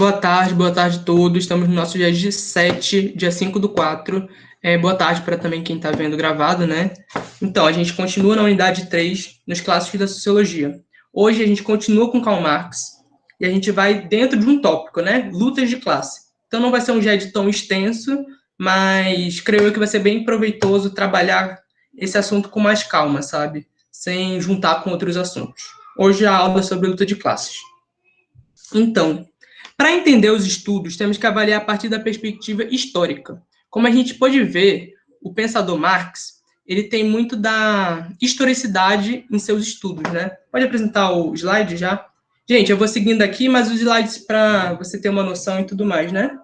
boa tarde a todos. Estamos no nosso dia 7, dia 5/4. Boa tarde para também quem está vendo gravado, né? Então, a gente continua na unidade 3, nos clássicos da sociologia. Hoje a gente continua com Karl Marx e a gente vai dentro de um tópico, né? Lutas de classe. Então, não vai ser um GED tão extenso, mas creio eu que vai ser bem proveitoso trabalhar esse assunto com mais calma, sabe? Sem juntar com outros assuntos. Hoje a aula é sobre luta de classes. Então, para entender os estudos, temos que avaliar a partir da perspectiva histórica. Como a gente pode ver, o pensador Marx, ele tem muito da historicidade em seus estudos, né? Pode apresentar o slide já? Gente, eu vou seguindo aqui, mas os slides para você ter uma noção e tudo mais, né?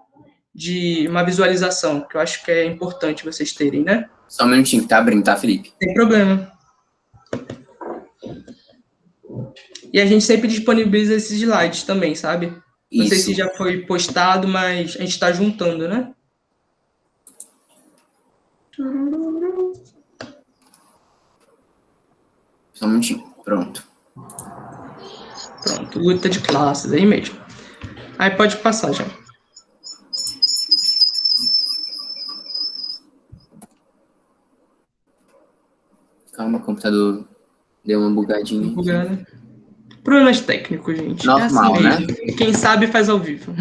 De uma visualização, que eu acho que é importante vocês terem, né? Só um minutinho, tá abrindo, tá, Felipe? Sem problema. E a gente sempre disponibiliza esses slides também, sabe? Não sei se já foi postado, mas a gente está juntando, né? Só um minutinho, pronto. Pronto, luta de classes, aí mesmo. Aí pode passar já. Calma, o computador deu uma bugadinha. Bugada. Problemas técnicos, gente. Normal, é assim, né? Quem sabe faz ao vivo.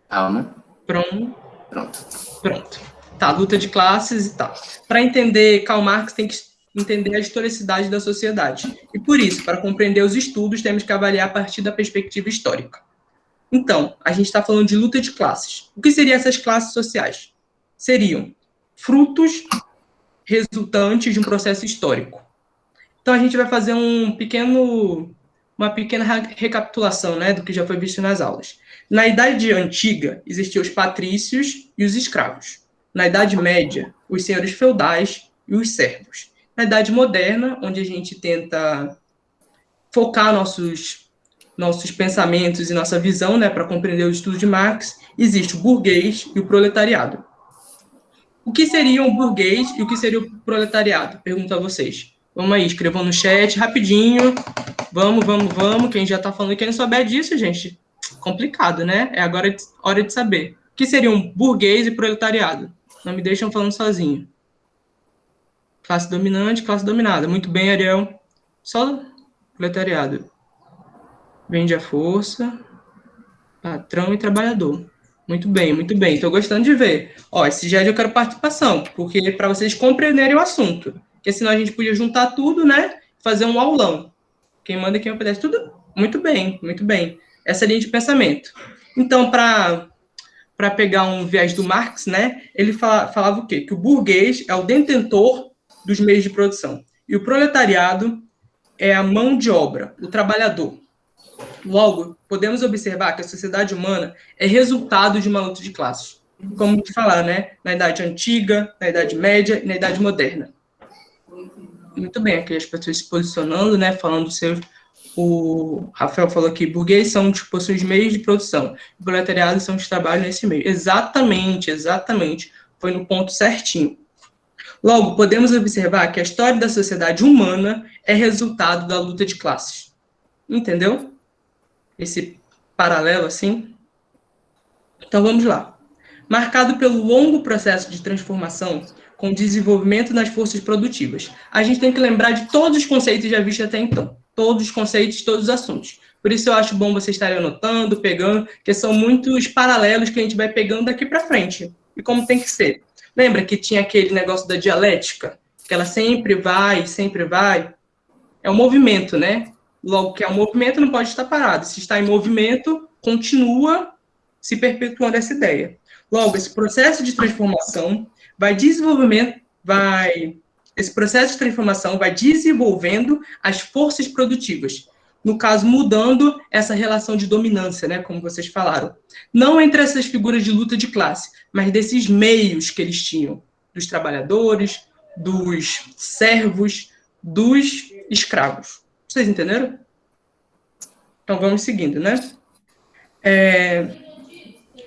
Calma. Pronto. Pronto. Tá, luta de classes e tal. Para entender Karl Marx, tem que entender a historicidade da sociedade. E por isso, para compreender os estudos, temos que avaliar a partir da perspectiva histórica. Então, a gente está falando de luta de classes. O que seriam essas classes sociais? Seriam frutos resultantes de um processo histórico. Então, a gente vai fazer uma pequena recapitulação, né, do que já foi visto nas aulas. Na Idade Antiga, existiam os patrícios e os escravos. Na Idade Média, os senhores feudais e os servos. Na Idade Moderna, onde a gente tenta focar nossos pensamentos e nossa visão, né, para compreender o estudo de Marx, existe o burguês e o proletariado. O que seria um burguês e o que seria o proletariado? Pergunto a vocês. Vamos aí, escrevam no chat, rapidinho. Vamos. Quem já está falando, quem não souber disso, gente, complicado, né? É agora hora de saber. O que seria um burguês e proletariado? Não me deixam falando sozinho. Classe dominante, classe dominada. Muito bem, Ariel. Só proletariado. Vende a força, patrão e trabalhador. Muito bem. Estou gostando de ver. Ó, esse GED eu quero participação, porque para vocês compreenderem o assunto. Porque senão a gente podia juntar tudo, né? Fazer um aulão. Quem manda e quem obedece, tudo. Muito bem. Essa linha de pensamento. Então, para pegar um viés do Marx, né? Ele falava o quê? Que o burguês é o detentor dos meios de produção. E o proletariado é a mão de obra, o trabalhador. Logo, podemos observar que a sociedade humana é resultado de uma luta de classes. Como falar, né? Na Idade Antiga, na Idade Média e na Idade Moderna. Muito bem, aqui as pessoas se posicionando, né? Falando o Rafael falou aqui, burguês são os que possuem os meios de produção. O proletariado são os que trabalham nesse meio. Exatamente. Foi no ponto certinho. Logo, podemos observar que a história da sociedade humana é resultado da luta de classes. Entendeu? Esse paralelo, assim. Então, vamos lá. Marcado pelo longo processo de transformação, com desenvolvimento nas forças produtivas. A gente tem que lembrar de todos os conceitos já vistos até então. Todos os conceitos, todos os assuntos. Por isso eu acho bom vocês estarem anotando, pegando, porque são muitos paralelos que a gente vai pegando daqui para frente. E como tem que ser. Lembra que tinha aquele negócio da dialética? Que ela sempre vai. É um movimento, né? Logo que é um movimento, não pode estar parado. Se está em movimento, continua se perpetuando essa ideia. Logo, esse processo de transformação esse processo de transformação vai desenvolvendo as forças produtivas. No caso, mudando essa relação de dominância, né, como vocês falaram. Não entre essas figuras de luta de classe, mas desses meios que eles tinham. Dos trabalhadores, dos servos, dos escravos. Vocês entenderam? Então, vamos seguindo, né?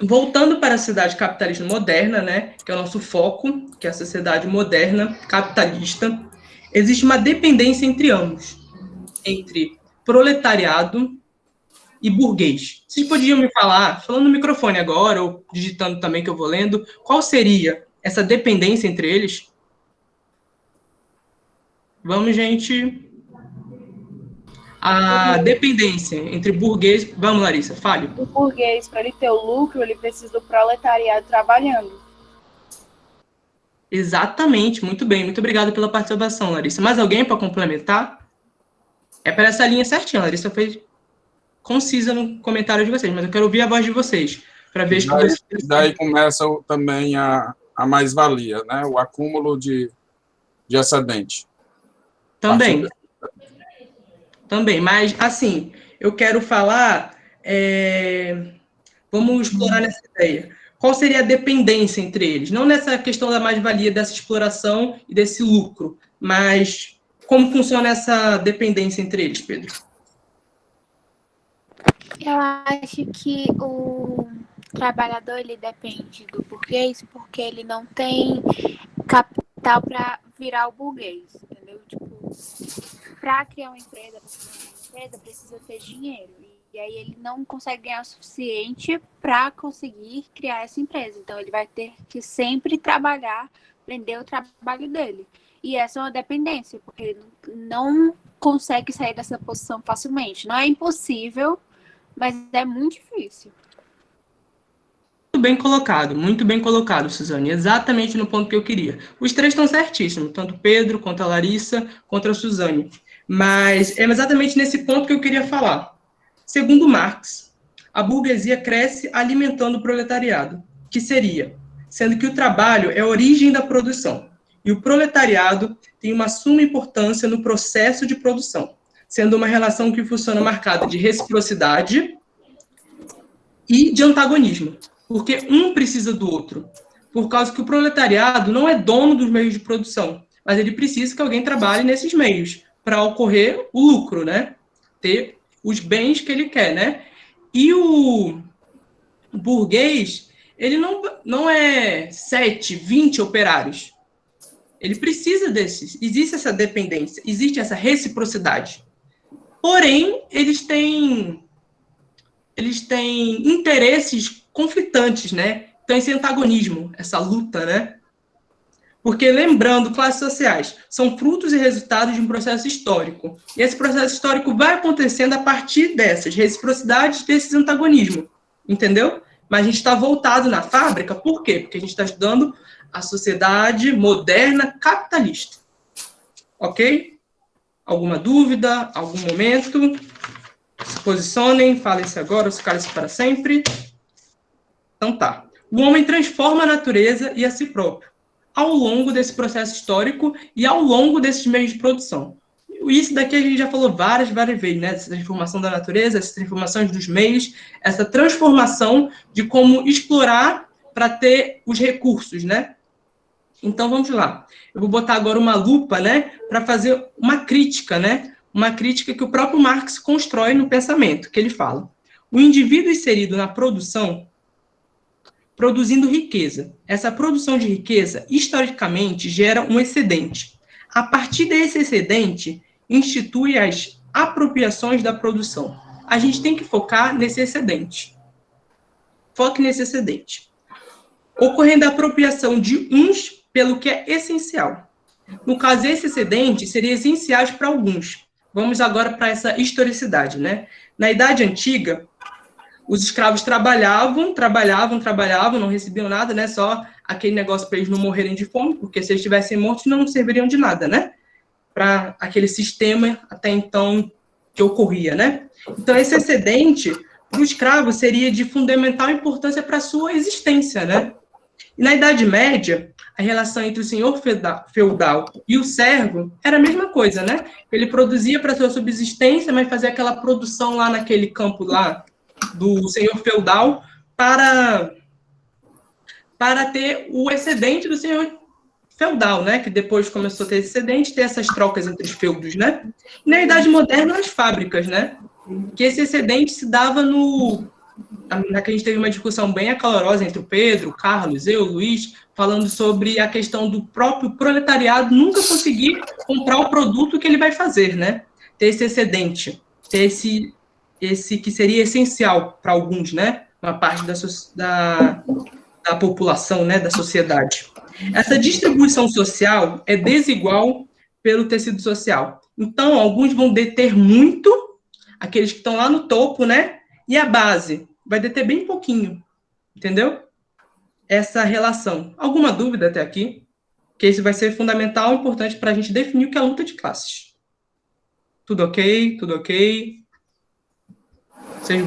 Voltando para a sociedade capitalista moderna, né, que é o nosso foco, que é a sociedade moderna, capitalista, existe uma dependência entre ambos, entre proletariado e burguês. Vocês podiam me falar, falando no microfone agora, ou digitando também que eu vou lendo, qual seria essa dependência entre eles? Vamos, gente. A dependência entre burguês... Vamos, Larissa, fale. O burguês, para ele ter o lucro, ele precisa do proletariado trabalhando. Exatamente, muito bem. Muito obrigado pela participação, Larissa. Mais alguém para complementar? É para essa linha certinha. A Larissa foi concisa no comentário de vocês, mas eu quero ouvir a voz de vocês, para ver que daí começa também a mais-valia, né? O acúmulo de excedente. Também. Também, mas, assim, eu quero falar... Vamos explorar nessa ideia. Qual seria a dependência entre eles? Não nessa questão da mais-valia, dessa exploração e desse lucro, mas como funciona essa dependência entre eles, Pedro? Eu acho que o trabalhador ele depende do burguês porque ele não tem capital para virar o burguês, entendeu? Tipo, para criar uma empresa, precisa ter dinheiro. E aí ele não consegue ganhar o suficiente para conseguir criar essa empresa. Então ele vai ter que sempre trabalhar, aprender o trabalho dele. E essa é uma dependência, porque ele não consegue sair dessa posição facilmente. Não é impossível, mas é muito difícil. Muito bem colocado, Suzane. Exatamente no ponto que eu queria. Os três estão certíssimos, tanto o Pedro, quanto a Larissa, quanto a Suzane. Mas é exatamente nesse ponto que eu queria falar. Segundo Marx, a burguesia cresce alimentando o proletariado, que seria, sendo que o trabalho é a origem da produção, e o proletariado tem uma suma importância no processo de produção, sendo uma relação que funciona marcada de reciprocidade e de antagonismo, porque um precisa do outro, por causa que o proletariado não é dono dos meios de produção, mas ele precisa que alguém trabalhe nesses meios, para ocorrer o lucro, né? Ter os bens que ele quer, né? E o burguês, ele não é 7, 20 operários. Ele precisa desses. Existe essa dependência, existe essa reciprocidade. Porém, eles têm interesses conflitantes, né? Então, esse antagonismo, essa luta, né? Porque, lembrando, classes sociais são frutos e resultados de um processo histórico. E esse processo histórico vai acontecendo a partir dessas reciprocidades, desses antagonismos. Entendeu? Mas a gente está voltado na fábrica, por quê? Porque a gente está estudando a sociedade moderna capitalista. Ok? Alguma dúvida? Algum momento? Se posicionem, falem-se agora, ou se calem-se para sempre. Então tá. O homem transforma a natureza e a si próprio ao longo desse processo histórico e ao longo desses meios de produção. Isso daqui a gente já falou várias vezes, né? Essa transformação da natureza, essa transformação dos meios, essa transformação de como explorar para ter os recursos, né? Então, vamos lá. Eu vou botar agora uma lupa, né? Para fazer uma crítica, né? Uma crítica que o próprio Marx constrói no pensamento, que ele fala. O indivíduo inserido na produção produzindo riqueza. Essa produção de riqueza, historicamente, gera um excedente. A partir desse excedente, institui as apropriações da produção. A gente tem que focar nesse excedente. Foque nesse excedente. Ocorrendo a apropriação de uns pelo que é essencial. No caso, esse excedente seria essencial para alguns. Vamos agora para essa historicidade, né? Na Idade Antiga, os escravos trabalhavam, não recebiam nada, né? Só aquele negócio para eles não morrerem de fome, porque se eles estivessem mortos, não serviriam de nada, né? Para aquele sistema até então que ocorria, né? Então, esse excedente para o escravo seria de fundamental importância para a sua existência, né? E na Idade Média, a relação entre o senhor feudal e o servo era a mesma coisa, né? Ele produzia para sua subsistência, mas fazia aquela produção lá naquele campo lá do senhor feudal para ter o excedente do senhor feudal, né? Que depois começou a ter excedente, ter essas trocas entre os feudos, né? E na Idade Moderna, as fábricas, né? Que esse excedente se dava que a gente teve uma discussão bem acalorosa entre o Pedro, o Carlos, eu, o Luiz, falando sobre a questão do próprio proletariado nunca conseguir comprar o produto que ele vai fazer, né? Ter esse excedente, ter esse que seria essencial para alguns, né? Uma parte da população, né? Da sociedade. Essa distribuição social é desigual pelo tecido social. Então, alguns vão deter muito, aqueles que estão lá no topo, né? E a base vai deter bem pouquinho, entendeu? Essa relação. Alguma dúvida até aqui? Que isso vai ser fundamental e importante para a gente definir o que é a luta de classes. Tudo ok? Tudo ok? Você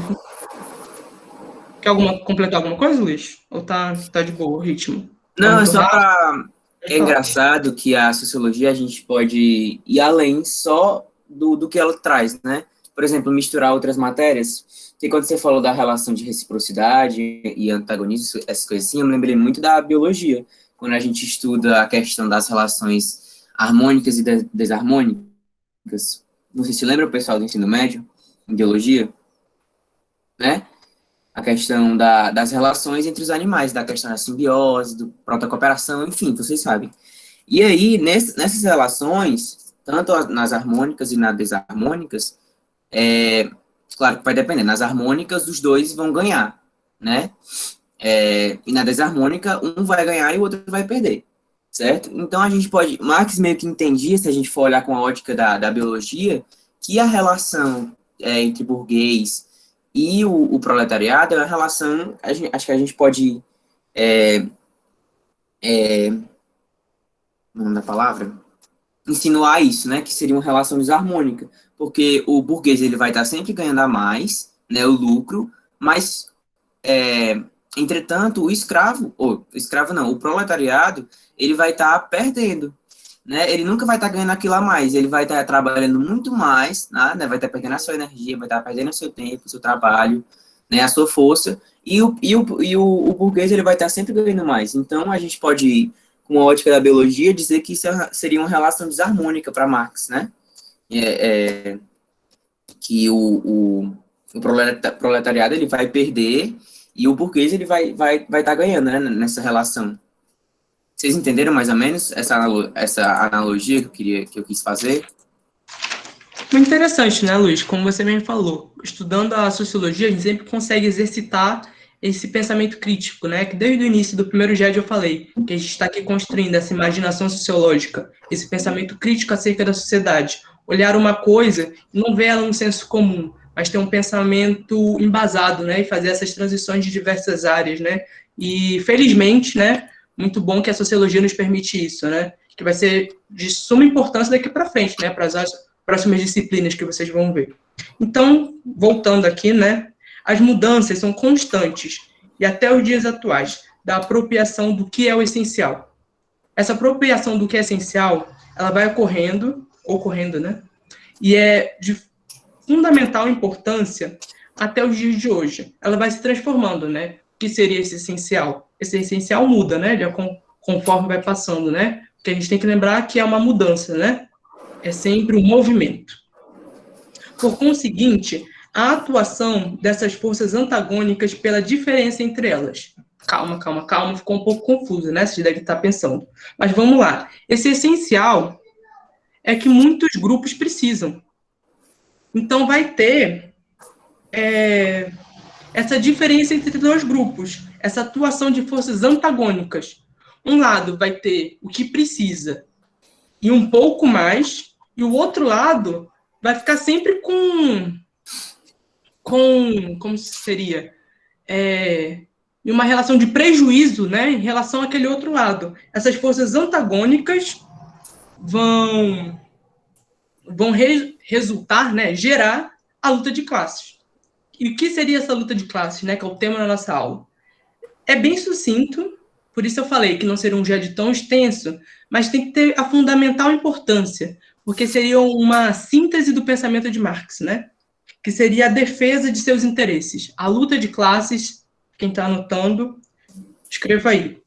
quer completar alguma coisa, Luiz? Ou tá de boa o ritmo? Não, é só rápido? para... É engraçado que a sociologia a gente pode ir além só do que ela traz, né? Por exemplo, misturar outras matérias. Porque quando você falou da relação de reciprocidade e antagonismo, essas coisas assim, eu me lembrei muito da biologia, quando a gente estuda a questão das relações harmônicas e desarmônicas. Não sei se lembra o pessoal do ensino médio, em biologia, né? A questão das relações entre os animais, da questão da simbiose, do protocooperação, enfim, vocês sabem. E aí, nessas relações, tanto nas harmônicas e nas desarmônicas, claro que vai depender, nas harmônicas os dois vão ganhar, né? E na desarmônica, um vai ganhar e o outro vai perder, certo? Então, a gente pode... Marx meio que entendia, se a gente for olhar com a ótica da biologia, que a relação entre burguês e o proletariado é uma relação, acho que a gente pode, não da palavra, insinuar isso, né, que seria uma relação desarmônica, porque o burguês ele vai estar sempre ganhando a mais, né, o lucro, mas, entretanto, o proletariado, ele vai estar perdendo, né, ele nunca vai estar ganhando aquilo a mais, ele vai estar trabalhando muito mais, né, vai estar perdendo a sua energia, vai estar perdendo o seu tempo, o seu trabalho, né, a sua força, e o burguês ele vai estar sempre ganhando mais. Então, a gente pode, com a ótica da biologia, dizer que isso seria uma relação desarmônica para Marx, né, que o proletariado ele vai perder e o burguês ele vai estar ganhando, né, nessa relação. Vocês entenderam mais ou menos essa analogia que eu quis fazer? Muito interessante, né, Luiz? Como você mesmo falou, estudando a sociologia, a gente sempre consegue exercitar esse pensamento crítico, né? Que desde o início do primeiro GED eu falei, que a gente está aqui construindo essa imaginação sociológica, esse pensamento crítico acerca da sociedade. Olhar uma coisa e não ver ela no senso comum, mas ter um pensamento embasado, né? E fazer essas transições de diversas áreas, né? E, felizmente, né? Muito bom que a sociologia nos permite isso, né? Que vai ser de suma importância daqui para frente, né? Para as próximas disciplinas que vocês vão ver. Então, voltando aqui, né? As mudanças são constantes e até os dias atuais da apropriação do que é o essencial. Essa apropriação do que é essencial, ela vai ocorrendo, né? E é de fundamental importância até os dias de hoje. Ela vai se transformando, né? O que seria esse essencial? Esse essencial muda, né? Conforme vai passando, né? Porque a gente tem que lembrar que é uma mudança, né? É sempre um movimento. Por conseguinte, a atuação dessas forças antagônicas pela diferença entre elas. Calma, ficou um pouco confuso, né? Vocês devem estar pensando. Mas vamos lá. Esse essencial é que muitos grupos precisam. Então, vai ter essa diferença entre dois grupos, essa atuação de forças antagônicas. Um lado vai ter o que precisa e um pouco mais, e o outro lado vai ficar sempre com como seria? Em uma relação de prejuízo, né, em relação àquele outro lado. Essas forças antagônicas vão resultar, né, gerar a luta de classes. E o que seria essa luta de classes, né, que é o tema da nossa aula? É bem sucinto, por isso eu falei que não seria um GED tão extenso, mas tem que ter a fundamental importância, porque seria uma síntese do pensamento de Marx, né? Que seria a defesa de seus interesses. A luta de classes, quem está anotando, escreva aí.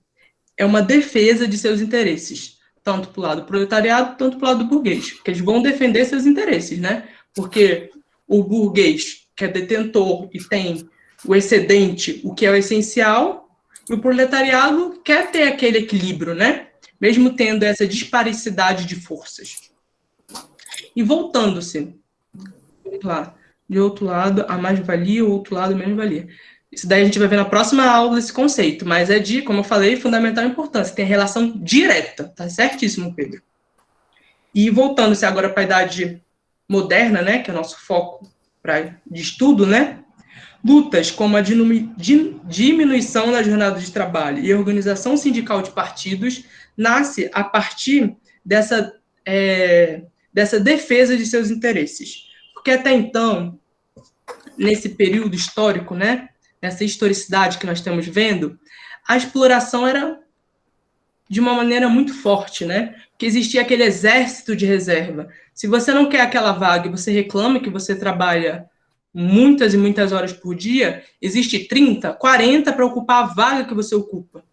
É uma defesa de seus interesses, tanto para o lado proletariado, tanto para o lado burguês, porque eles vão defender seus interesses, né? Porque o burguês, que é detentor e tem o excedente, o que é o essencial, e o proletariado quer ter aquele equilíbrio, né? Mesmo tendo essa disparicidade de forças. E voltando-se, vamos lá, de outro lado, a mais-valia, o outro lado, a menos-valia. Isso daí a gente vai ver na próxima aula desse conceito, mas é de, como eu falei, fundamental importância, tem relação direta, tá certíssimo, Pedro? E voltando-se agora para a idade moderna, né, que é o nosso foco de estudo, né, lutas como a diminuição da jornada de trabalho e a organização sindical de partidos nasce a partir dessa defesa de seus interesses. Porque até então, nesse período histórico, né, nessa historicidade que nós estamos vendo, a exploração era de uma maneira muito forte, né? Porque existia aquele exército de reserva. Se você não quer aquela vaga e você reclama que você trabalha muitas e muitas horas por dia, existe 30, 40 para ocupar a vaga que você ocupa.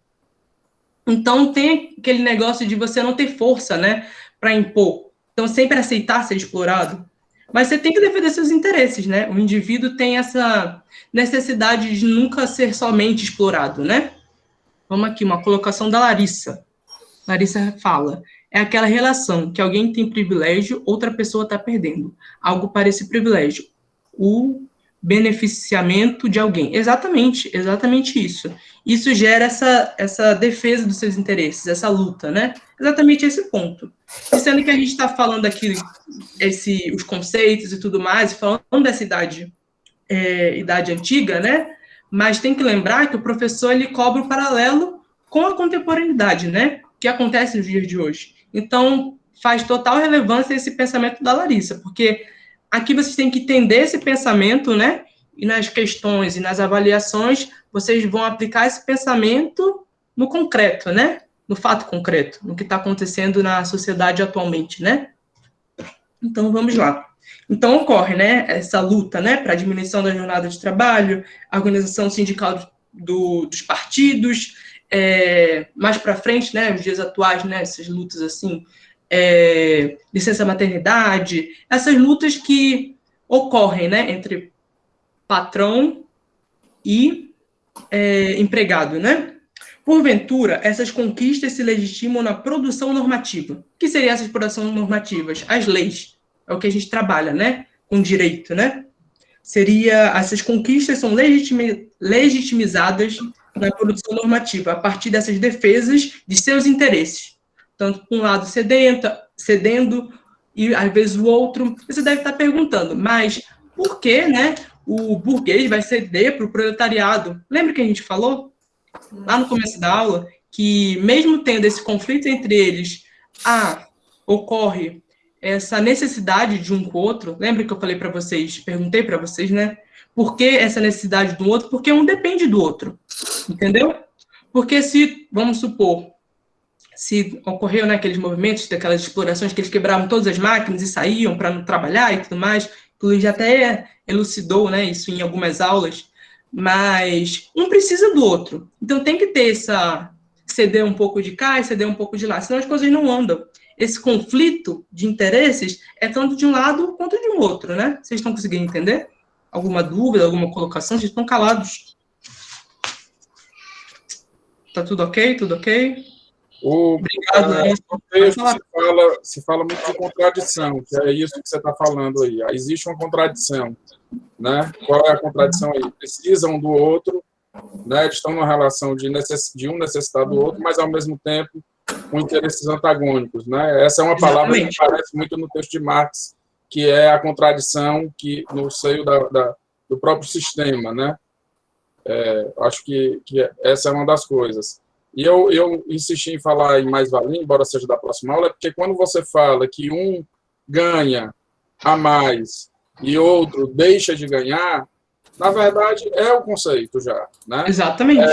Então, tem aquele negócio de você não ter força, né, para impor. Então, sempre aceitar ser explorado. Mas você tem que defender seus interesses, né? O indivíduo tem essa necessidade de nunca ser somente explorado, né? Vamos aqui, uma colocação da Larissa. Larissa fala, é aquela relação que alguém tem privilégio, outra pessoa está perdendo. Algo para esse privilégio. O beneficiamento de alguém. Exatamente isso. Isso gera essa defesa dos seus interesses, essa luta, né? Exatamente esse ponto. E sendo que a gente está falando aqui os conceitos e tudo mais, falando dessa idade antiga, né? Mas tem que lembrar que o professor ele cobra um paralelo com a contemporaneidade, né? Que acontece nos dias de hoje. Então, faz total relevância esse pensamento da Larissa, porque aqui vocês têm que entender esse pensamento, né? E nas questões e nas avaliações, vocês vão aplicar esse pensamento no concreto, né? No fato concreto, no que está acontecendo na sociedade atualmente, né? Então, vamos lá. Então, ocorre, né, essa luta, né, para a diminuição da jornada de trabalho, a organização sindical dos partidos, mais para frente, né, os dias atuais, né, essas lutas assim, licença maternidade, essas lutas que ocorrem, né, entre patrão e empregado, né? Porventura, essas conquistas se legitimam na produção normativa. O que seriam essas produções normativas? As leis. É o que a gente trabalha, né? Com direito, né? Essas conquistas são legitimizadas na produção normativa, a partir dessas defesas de seus interesses. Tanto por um lado cedendo, e às vezes o outro. Você deve estar perguntando, mas por que, né, o burguês vai ceder para o proletariado? Lembra que a gente falou, lá no começo da aula, que mesmo tendo esse conflito entre eles, ocorre essa necessidade de um com o outro. Lembra que eu falei para vocês, perguntei para vocês, né? Por que essa necessidade do outro? Porque um depende do outro, entendeu? Porque vamos supor, se ocorreu, né, aqueles movimentos, daquelas explorações que eles quebravam todas as máquinas e saíam para não trabalhar e tudo mais, o Luiz já até elucidou, né, isso em algumas aulas, mas um precisa do outro. Então tem que ter ceder um pouco de cá e ceder um pouco de lá, senão as coisas não andam. Esse conflito de interesses é tanto de um lado quanto de um outro, né? Vocês estão conseguindo entender? Alguma dúvida, alguma colocação? Vocês estão calados. Tá tudo ok? Tudo ok? Obrigado, Larissa. O texto se fala muito de contradição, que é isso que você está falando aí. Existe uma contradição, né? Qual é a contradição aí? Precisam um do outro, né? Estão numa relação de um necessitar do outro, mas, ao mesmo tempo, com interesses antagônicos, né? Essa é uma palavra que aparece muito no texto de Marx, que é a contradição no seio do próprio sistema, né? Acho que essa é uma das coisas. E eu insisti em falar em mais-valia, embora seja da próxima aula, porque quando você fala que um ganha a mais e outro deixa de ganhar, na verdade, é o conceito já, né? Exatamente.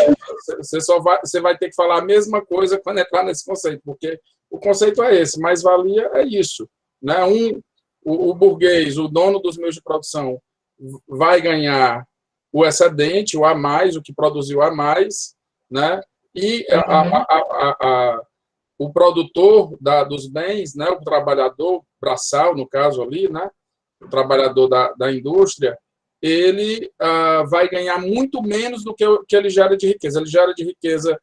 Você vai ter que falar a mesma coisa quando entrar nesse conceito, porque o conceito é esse, mais-valia é isso, né? O burguês, o dono dos meios de produção, vai ganhar o excedente, o a mais, o que produziu a mais, né? E o produtor dos bens, né? O trabalhador braçal, no caso ali, né? O trabalhador da indústria, ele vai ganhar muito menos do que ele gera de riqueza. Ele gera de riqueza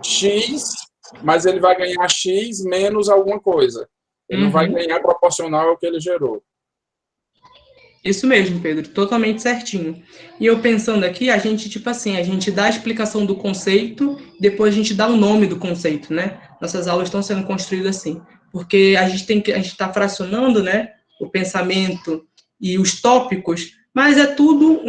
X, mas ele vai ganhar X menos alguma coisa. Ele não vai ganhar proporcional ao que ele gerou. Isso mesmo, Pedro, totalmente certinho. E eu pensando aqui, a gente, tipo assim, a gente dá a explicação do conceito, depois a gente dá o nome do conceito, né? Nossas aulas estão sendo construídas assim, porque a gente está fracionando, né, o pensamento e os tópicos, mas é tudo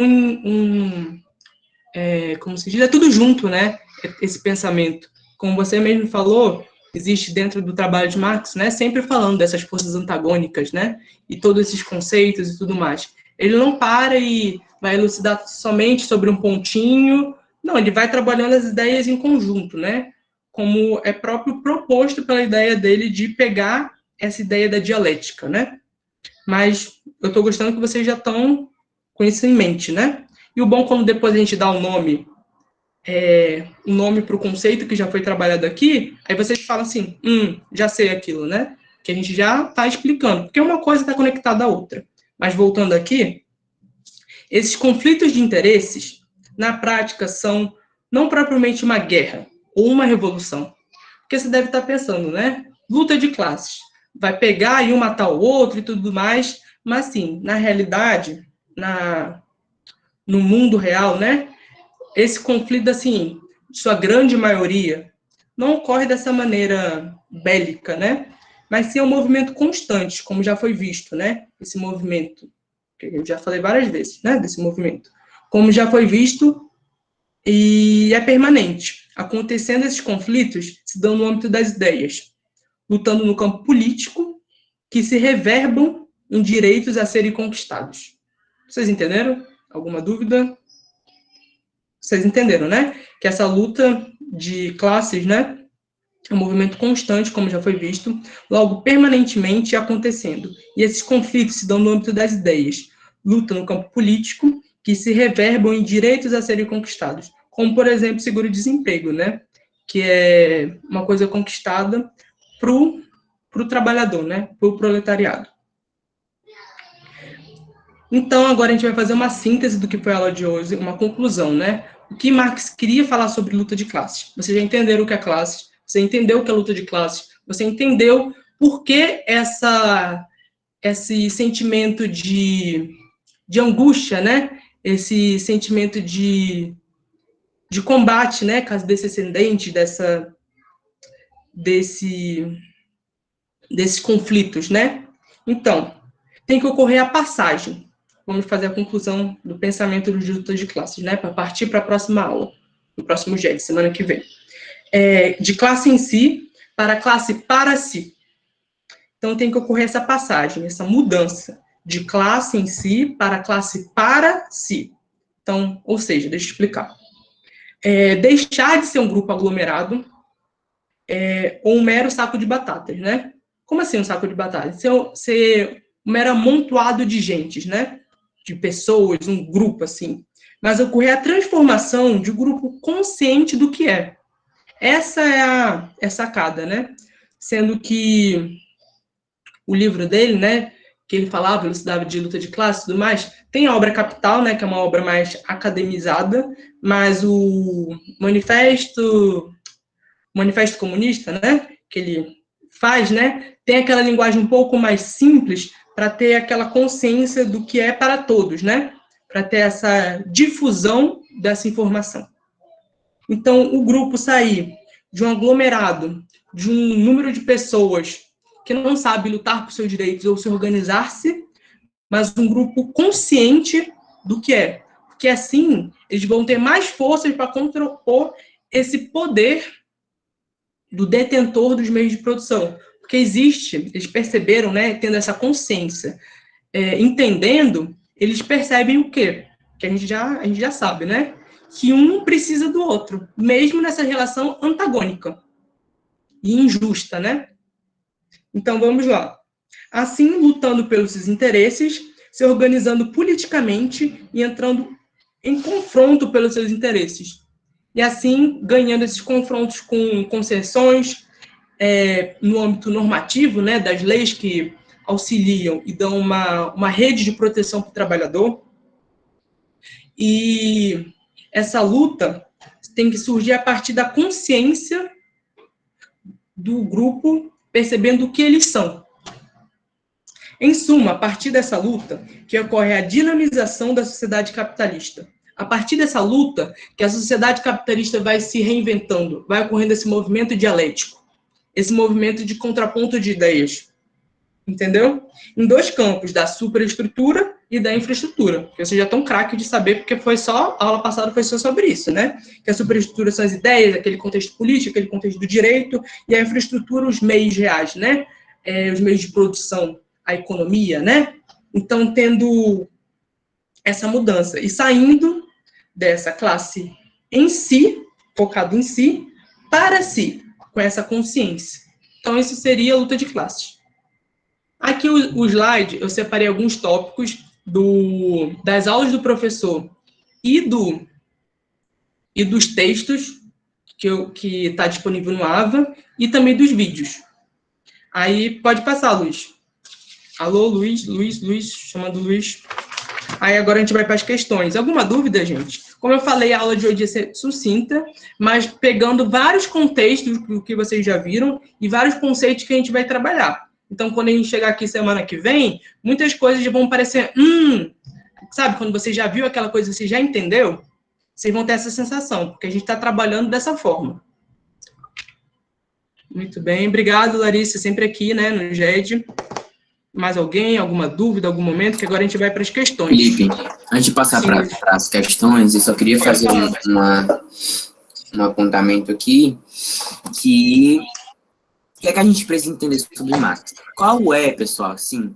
como se diz, é tudo junto, né? Esse pensamento. Como você mesmo falou, existe dentro do trabalho de Marx, né? Sempre falando dessas forças antagônicas, né? E todos esses conceitos e tudo mais. Ele não para e vai elucidar somente sobre um pontinho. Não, ele vai trabalhando as ideias em conjunto, né? Como é próprio proposto pela ideia dele de pegar essa ideia da dialética, né? Mas eu estou gostando que vocês já estão com isso em mente, né? E o bom, quando depois a gente dá o nome para o conceito que já foi trabalhado aqui, aí vocês falam assim, já sei aquilo, né? Que a gente já está explicando, porque uma coisa está conectada à outra. Mas voltando aqui, esses conflitos de interesses, na prática, são não propriamente uma guerra ou uma revolução. Porque você deve estar pensando, né? Luta de classes. Vai pegar e um matar o outro e tudo mais, mas sim, na realidade, no mundo real, né? Esse conflito, assim, sua grande maioria, não ocorre dessa maneira bélica, né? Mas sim é um movimento constante, como já foi visto, né? Esse movimento, que eu já falei várias vezes, né? Desse movimento. Como já foi visto, e é permanente. Acontecendo esses conflitos, se dão no âmbito das ideias, lutando no campo político, que se reverbam em direitos a serem conquistados. Vocês entenderam? Alguma dúvida? Vocês entenderam, né? Que essa luta de classes, né, é um movimento constante, como já foi visto, logo permanentemente acontecendo. E esses conflitos se dão no âmbito das ideias. Luta no campo político, que se reverbam em direitos a serem conquistados, como, por exemplo, seguro-desemprego, né? Que é uma coisa conquistada para o trabalhador, né? Para o proletariado. Então, agora a gente vai fazer uma síntese do que foi a aula de hoje, uma conclusão, né? O que Marx queria falar sobre luta de classes. Vocês já entenderam o que é classe, você entendeu o que é luta de classes, você entendeu por que esse sentimento de angústia, né? Esse sentimento de combate, né? Caso desse ascendente, desses conflitos, né? Então, tem que ocorrer a passagem. Vamos fazer a conclusão do pensamento de luta de classes, né? Para partir para a próxima aula, no próximo dia, de semana que vem. De classe em si para classe para si. Então, tem que ocorrer essa passagem, essa mudança de classe em si para classe para si. Então, ou seja, deixa eu explicar. Deixar de ser um grupo aglomerado ou um mero saco de batatas, né? Como assim um saco de batatas? Ser um mero amontoado de gentes, né? De pessoas, um grupo, assim. Mas ocorrer a transformação de um grupo consciente do que é. Essa é a sacada, né? Sendo que o livro dele, né, que ele falava, elucidava de luta de classe e tudo mais, tem a obra Capital, né, que é uma obra mais academizada, mas o Manifesto Comunista, né, que ele faz, né, tem aquela linguagem um pouco mais simples para ter aquela consciência do que é para todos, né, para ter essa difusão dessa informação. Então, o grupo sair de um aglomerado, de um número de pessoas que não sabe lutar por seus direitos ou se organizar-se, mas um grupo consciente do que é. Porque assim, eles vão ter mais forças para contrapor esse poder do detentor dos meios de produção. Porque existe, eles perceberam, né, tendo essa consciência, entendendo, eles percebem o quê? Que a gente já sabe, né? Que um precisa do outro, mesmo nessa relação antagônica e injusta, né? Então, vamos lá. Assim, lutando pelos seus interesses, se organizando politicamente e entrando em confronto pelos seus interesses. E assim, ganhando esses confrontos com concessões no âmbito normativo, né, das leis que auxiliam e dão uma rede de proteção para o trabalhador. E essa luta tem que surgir a partir da consciência do grupo, percebendo o que eles são. Em suma, a partir dessa luta, que ocorre a dinamização da sociedade capitalista. A partir dessa luta, que a sociedade capitalista vai se reinventando, vai ocorrendo esse movimento dialético, esse movimento de contraponto de ideias. Entendeu? Em dois campos, da superestrutura e da infraestrutura. Que vocês já estão craque de saber, porque a aula passada foi só sobre isso, né? Que a superestrutura são as ideias, aquele contexto político, aquele contexto do direito, e a infraestrutura, os meios reais, né? Os meios de produção, a economia, né? Então, tendo essa mudança e saindo dessa classe em si, focado em si, para si, com essa consciência. Então, isso seria a luta de classes. Aqui o slide, eu separei alguns tópicos das aulas do professor e dos textos que está disponível no AVA e também dos vídeos. Aí, pode passar, Luiz. Alô, Luiz, chamando Luiz. Aí, agora a gente vai para as questões. Alguma dúvida, gente? Como eu falei, a aula de hoje ia ser sucinta, mas pegando vários contextos do que vocês já viram e vários conceitos que a gente vai trabalhar. Então, quando a gente chegar aqui semana que vem, muitas coisas já vão parecer, sabe, quando você já viu aquela coisa, você já entendeu, vocês vão ter essa sensação, porque a gente está trabalhando dessa forma. Muito bem, obrigado, Larissa, sempre aqui, né, no GED. Mais alguém, alguma dúvida, algum momento, que agora a gente vai para as questões. Felipe, antes de passar para as questões, eu só queria fazer um apontamento aqui, que o que é que a gente precisa entender sobre Marx? Qual é, pessoal, assim,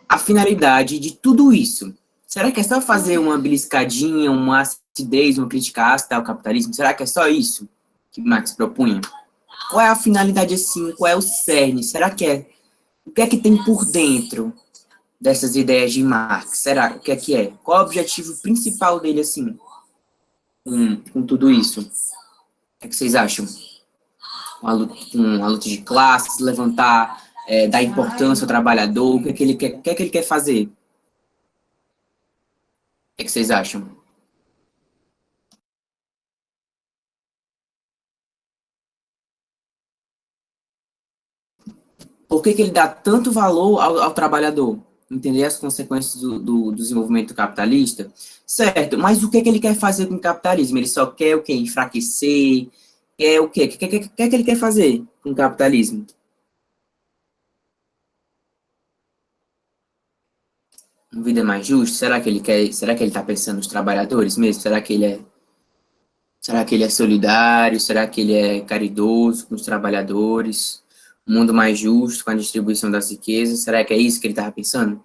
a finalidade de tudo isso? Será que é só fazer uma beliscadinha, uma acidez, uma crítica ácida ao capitalismo? Será que é só isso que Marx propunha? Qual é a finalidade, assim? Qual é o cerne? Será que é? O que é que tem por dentro dessas ideias de Marx? Será? O que é que é? Qual é o objetivo principal dele, assim, com tudo isso? O que é que vocês acham? Uma luta de classes, levantar, dar importância ao trabalhador, o que é que ele quer fazer? O que é que vocês acham? Por que ele dá tanto valor ao trabalhador? Entender as consequências do desenvolvimento capitalista? Certo, mas o que ele quer fazer com o capitalismo? Ele só quer o quê? Enfraquecer? O quê? O que ele quer fazer com o capitalismo? Uma vida mais justa? Será que ele está pensando nos trabalhadores mesmo? Será que ele é solidário? Será que ele é caridoso com os trabalhadores? Um mundo mais justo com a distribuição das riquezas? Será que é isso que ele estava pensando?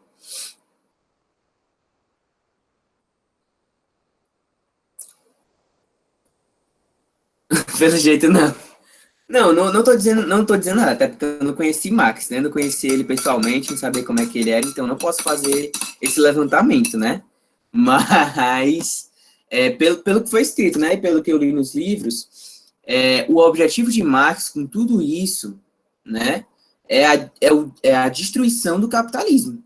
Pelo jeito, não. Não tô dizendo nada, até porque eu não conheci Marx, né? Não conheci ele pessoalmente, não sabia como é que ele era, então não posso fazer esse levantamento, né? Mas, pelo que foi escrito, né? E pelo que eu li nos livros, o objetivo de Marx com tudo isso, né? É a destruição do capitalismo.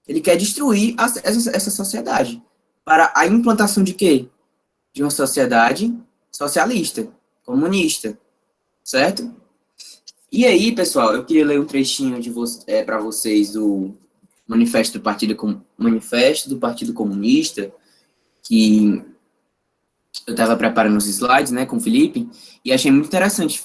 Ele quer destruir essa sociedade para a implantação de quê? De uma sociedade socialista, comunista, certo? E aí, pessoal, eu queria ler um trechinho para vocês do Manifesto do Partido Comunista, que eu estava preparando os slides, né, com o Felipe, e achei muito interessante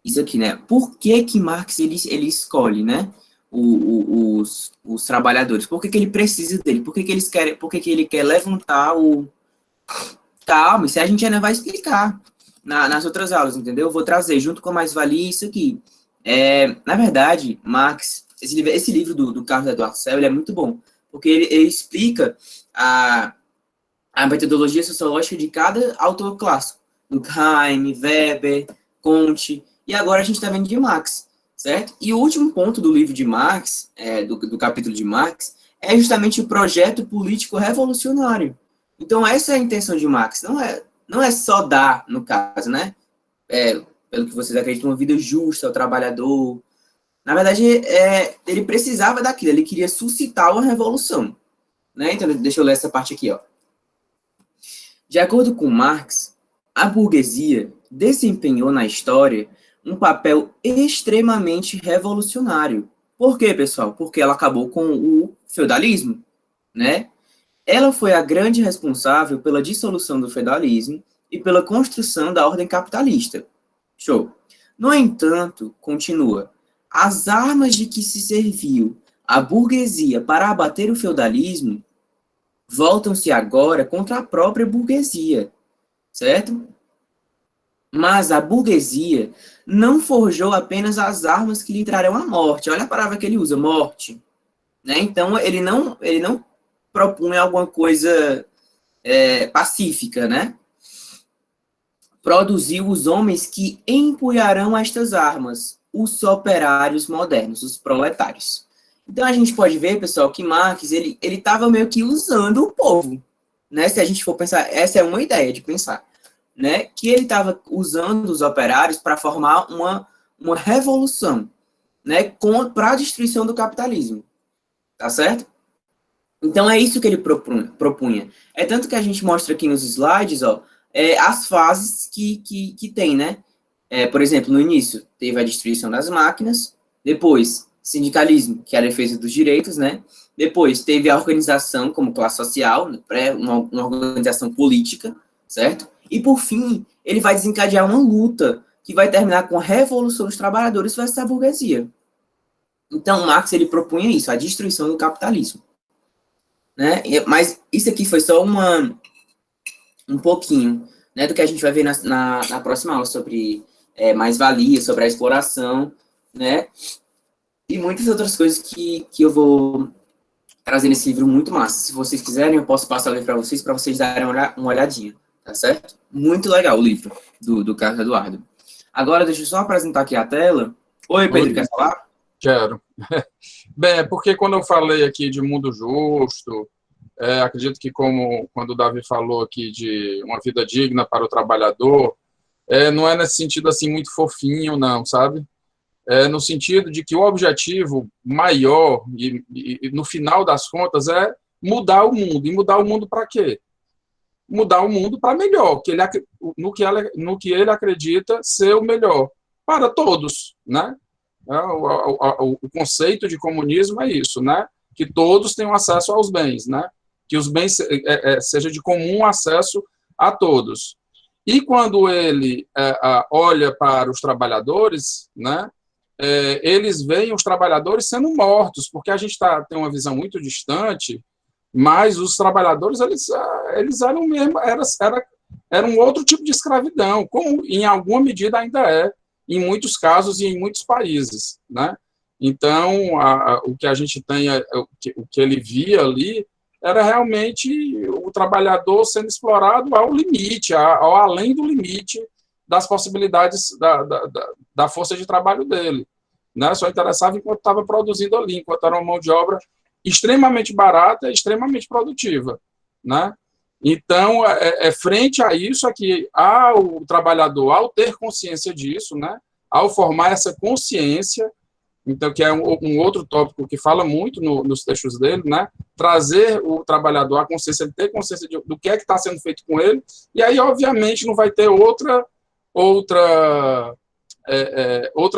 isso aqui, né? Por que Marx ele escolhe, né, os trabalhadores? Por que ele precisa dele? Por que ele quer levantar o... Calma, isso a gente ainda vai explicar nas outras aulas, entendeu? Eu vou trazer, junto com a mais-valia, isso aqui. Na verdade, Marx, esse livro do Carlos Eduardo Sell, ele é muito bom, porque ele explica a metodologia sociológica de cada autor clássico. Durkheim, Weber, Comte, e agora a gente está vendo de Marx, certo? E o último ponto do livro de Marx, do capítulo de Marx, é justamente o projeto político revolucionário. Então, essa é a intenção de Marx. Não é só dar, no caso, né? Pelo que vocês acreditam, uma vida justa ao trabalhador. Na verdade, ele precisava daquilo, ele queria suscitar uma revolução. Né? Então, deixa eu ler essa parte aqui, ó. De acordo com Marx, a burguesia desempenhou na história um papel extremamente revolucionário, Por quê, pessoal? Porque ela acabou com o feudalismo, né? Ela foi a grande responsável pela dissolução do feudalismo e pela construção da ordem capitalista. Show. No entanto, continua, as armas de que se serviu a burguesia para abater o feudalismo voltam-se agora contra a própria burguesia, certo? Mas a burguesia não forjou apenas as armas que lhe trarão a morte. Olha a palavra que ele usa, morte. Né? Então, ele não propunha alguma coisa pacífica, né? Produziu os homens que empunharão estas armas, os operários modernos, os proletários. Então, a gente pode ver, pessoal, que Marx, ele estava meio que usando o povo, né? Se a gente for pensar, essa é uma ideia de pensar, né? Que ele estava usando os operários para formar uma revolução, né? Para a destruição do capitalismo, tá certo? Então, é isso que ele propunha. É tanto que a gente mostra aqui nos slides, ó, as fases que tem, né? Por exemplo, no início, teve a destruição das máquinas, depois, sindicalismo, que é a defesa dos direitos, né? Depois, teve a organização como classe social, uma organização política, certo? E, por fim, ele vai desencadear uma luta que vai terminar com a revolução dos trabalhadores versus a burguesia. Então, Marx, ele propunha isso, a destruição do capitalismo. Né? Mas isso aqui foi só um pouquinho, né, do que a gente vai ver na próxima aula sobre mais-valia, sobre a exploração, né, e muitas outras coisas que eu vou trazer nesse livro muito massa. Se vocês quiserem, eu posso passar o livro para vocês darem uma olhadinha, tá certo? Muito legal o livro do Carlos Eduardo. Agora, deixa eu só apresentar aqui a tela. Oi, Pedro, quer falar? Quero. Bem, porque quando eu falei aqui de mundo justo, acredito que quando o Davi falou aqui de uma vida digna para o trabalhador, não é nesse sentido assim muito fofinho, não, sabe? No sentido de que o objetivo maior, e no final das contas, é mudar o mundo. E mudar o mundo para quê? Mudar o mundo para melhor, no que ele acredita ser o melhor, para todos, né? O conceito de comunismo é isso, né? Que todos tenham acesso aos bens, né? Que os bens seja de comum acesso a todos. E quando ele olha para os trabalhadores, né? Eles veem os trabalhadores sendo mortos, porque a gente tem uma visão muito distante, mas os trabalhadores eles eram mesmo era um outro tipo de escravidão, como em alguma medida ainda em muitos casos e em muitos países, né? Então, o que a gente tem, o que ele via ali, era realmente o trabalhador sendo explorado ao limite, ao além do limite das possibilidades da força de trabalho dele, né? Só interessava enquanto estava produzindo ali, enquanto era uma mão de obra extremamente barata e extremamente produtiva, né? Então, frente a isso, aqui, o trabalhador, ao ter consciência disso, né, ao formar essa consciência, então, que é um outro tópico que fala muito nos textos dele, né, trazer o trabalhador à consciência, ele ter consciência do que está sendo feito com ele, e aí, obviamente, não vai ter outra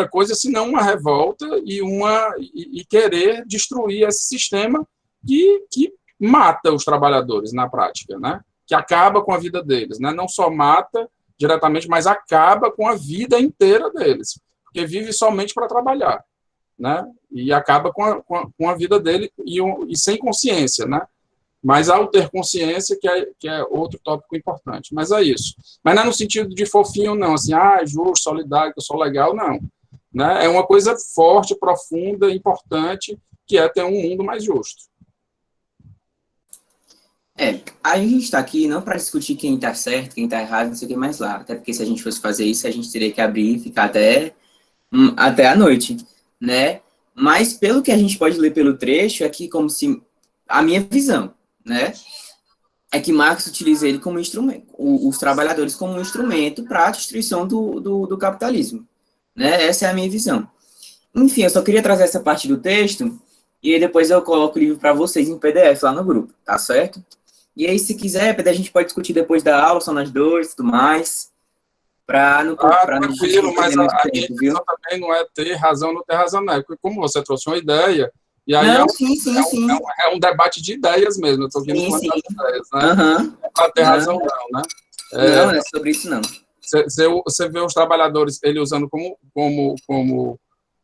coisa senão uma revolta e querer destruir esse sistema que mata os trabalhadores na prática, né? Que acaba com a vida deles, né? Não só mata diretamente, mas acaba com a vida inteira deles, porque vive somente para trabalhar, né? E acaba com a vida dele e sem consciência, né? Mas ao ter consciência, que é outro tópico importante. Mas é isso. Mas não é no sentido de fofinho, não, assim, justo, solidário, que eu sou legal, não. Né? É uma coisa forte, profunda, importante, que é ter um mundo mais justo. A gente está aqui não para discutir quem está certo, quem está errado, não sei o que mais lá. Até porque se a gente fosse fazer isso, a gente teria que abrir e ficar até a noite, né? Mas pelo que a gente pode ler pelo trecho, é que como se a minha visão, né? É que Marx utiliza ele como instrumento, os trabalhadores como um instrumento para a destruição do capitalismo, né? Essa é a minha visão. Enfim, eu só queria trazer essa parte do texto e aí depois eu coloco o livro para vocês em PDF lá no grupo, tá certo? E aí, se quiser, a gente pode discutir depois da aula, só nós dois e tudo mais. Para não tranquilo, mas perder muito a tempo, viu? intenção também não é ter razão ou não ter razão, não. Porque como você trouxe uma ideia, e aí Não, sim. é um debate de ideias mesmo. Eu estou vindo com Sim. essas ideias, né? Aham. Não é para ter razão, não, né? Não, é sobre isso, não. Você vê os trabalhadores, ele usando